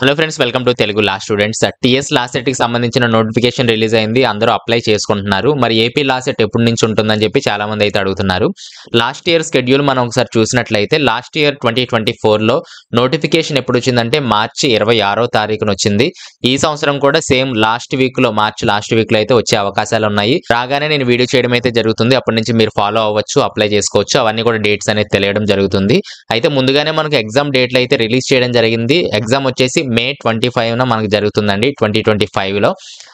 Hello friends, welcome to Telugu law students. TS law set కి సంబంధించిన notification release అయింది. అందరూ అప్లై చేసుకుంటున్నారు. మరి ఏపీ లా సెట్ ఎప్పటి నుంచి ఉంటుందని చెప్పి చాలా మంది అయితే అడుగుతున్నారు. లాస్ట్ ఇయర్ షెడ్యూల్ మనం ఒకసారి చూసినట్లయితే లాస్ట్ ఇయర్ 2024లో నోటిఫికేషన్ ఎప్పుడు వచ్చిందంటే మార్చి 26వ తారీఖున వచ్చింది. ఈ సంవత్సరం కూడా సేమ్ మార్చి లాస్ట్ వీక్ లో అయితే వచ్చే అవకాశాలు ఉన్నాయి. రాగానే నేను వీడియో చేయడం అయితే జరుగుతుంది. అప్పటి నుంచి మీరు ఫాలో అవ్వచ్చు, అప్లై చేసుకోవచ్చు. అవన్నీ కూడా డేట్స్ అనేది తెలియడం జరుగుతుంది. అయితే ముందుగానే మనకు ఎగ్జామ్ డేట్లు అయితే రిలీజ్ చేయడం జరిగింది. ఎగ్జామ్ వచ్చేసి మే 25న మనకు జరుగుతుందండి 2025లో.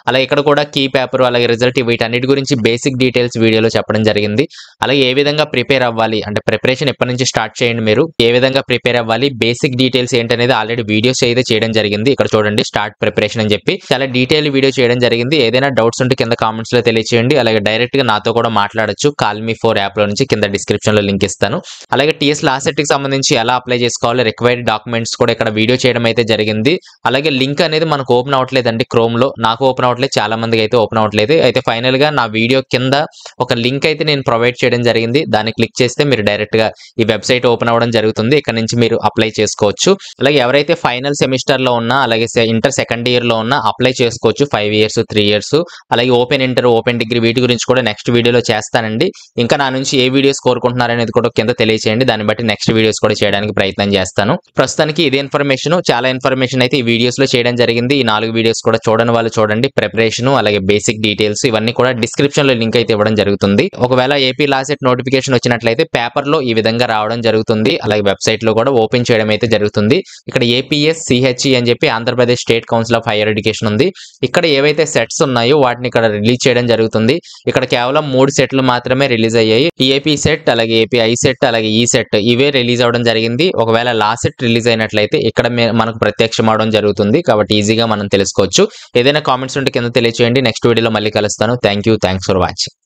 అలాగే ఇక్కడ కూడా కీ పేపర్ అలాగే రిజల్ట్ వీటన్నిటి గురించి బేసిక్ డీటెయిల్స్ వీడియోలో చెప్పడం జరిగింది. అలాగే ఏ విధంగా ప్రిపేర్ అవ్వాలి అంటే ప్రిపరేషన్ ఎప్పటి నుంచి స్టార్ట్ చేయండి, మీరు ఏ విధంగా ప్రిపేర్ అవ్వాలి, బేసిక్ డీటెయిల్స్ ఏంటనేది ఆల్రెడీ వీడియోస్ అయితే చేయడం జరిగింది. ఇక్కడ చూడండి, స్టార్ట్ ప్రిపరేషన్ అని చెప్పి చాలా డీటెయిల్ వీడియో చేయడం జరిగింది. ఏదైనా డౌట్స్ ఉంటే కింద కామెంట్స్ లో తెలియచేయండి. అలాగే డైరెక్ట్ గా నాతో కూడా మాట్లాడొచ్చు. కాల్ మీ 4 యాప్ లో నుంచి కింద డిస్క్రిప్షన్ లో లింక్ ఇస్తాను. అలాగే టీఎస్ లా సెట్ కి సంబంధించి ఎలా అప్లై చేసుకోవాలి, రిక్వైర్డ్ డాక్యుమెంట్స్ కూడా ఇక్కడ వీడియో చేయడం అయితే జరిగింది. అలాగే లింక్ అనేది మనకు ఓపెన్ అవ్వట్లేదండి క్రోమ్ లో. నాకు ఓపెన్ అవ్వట్లేదు, చాలా మందికి అయితే ఓపెన్ అవ్వట్లేదు. అయితే ఫైనల్ గా నా వీడియో కింద ఒక లింక్ అయితే నేను ప్రొవైడ్ చేయడం జరిగింది. దాన్ని క్లిక్ చేస్తే మీరు డైరెక్ట్ గా ఈ వెబ్సైట్ ఓపెన్ అవ్వడం జరుగుతుంది. ఇక్కడ నుంచి మీరు అప్లై చేసుకోవచ్చు. అలాగే ఎవరైతే ఫైనల్ సెమిస్టర్ లో ఉన్నా అలాగే ఇంటర్ సెకండ్ ఇయర్ లో ఉన్నా అప్లై చేసుకోవచ్చు. 5 years 3 years అలాగే ఓపెన్ ఇంటర్ ఓపెన్ డిగ్రీ వీటి గురించి కూడా నెక్స్ట్ వీడియోలో చేస్తానండి. ఇంకా నా నుంచి ఏ వీడియోస్ కోరుకుంటున్నారు అనేది కూడా కింద తెలియచేయండి. దాన్ని బట్టి నెక్స్ట్ వీడియోస్ కూడా చేయడానికి ప్రయత్నం చేస్తాను. ప్రస్తుతానికి ఇదే ఇన్ఫర్మేషన్, చాలా ఇన్ఫర్మేషన్ అయితే ఈ వీడియోస్ లో చేయడం జరిగింది. ఈ 4 వీడియోస్ కూడా చూడని వాళ్ళు చూడండి. ప్రిపరేషన్ అలాగే బేసిక్ డీటెయిల్స్ ఇవన్నీ కూడా డిస్క్రిప్షన్ లో లింక్ అయితే ఇవ్వడం జరుగుతుంది. ఒకవేళ ఏపీ లా సెట్ నోటిఫికేషన్ వచ్చినట్లయితే పేపర్ లో ఈ విధంగా రావడం జరుగుతుంది. అలాగే వెబ్సైట్ లో కూడా ఓపెన్ చేయడం అయితే జరుగుతుంది. ఇక్కడ ఏపీఎస్ సిహెచ్ఈ అని చెప్పి Andhra Pradesh state council of higher education ఉంది. ఇక్కడ ఏవైతే సెట్స్ ఉన్నాయో వాటిని ఇక్కడ రిలీజ్ చేయడం జరుగుతుంది. ఇక్కడ కేవలం 3 సెట్లు మాత్రమే రిలీజ్ అయ్యాయి. ఏపీ సెట్ అలాగే ఏపీ ఐ సెట్ అలాగే ఈ సెట్ ఇవే రిలీజ్ అవడం జరిగింది. ఒకవేళ లా సెట్ రిలీజ్ అయినట్లయితే ఇక్కడ మనకు ప్రత్యక్షం అవడం జరుగుతుంది. కాబట్టి ఈజీగా మనం తెలుసుకోవచ్చు. ఏదైనా కామెంట్స్ ఉంటే కింద తెలియచేయండి. నెక్స్ట్ వీడియోలో మళ్ళీ కలుస్తాను. Thanks for watching.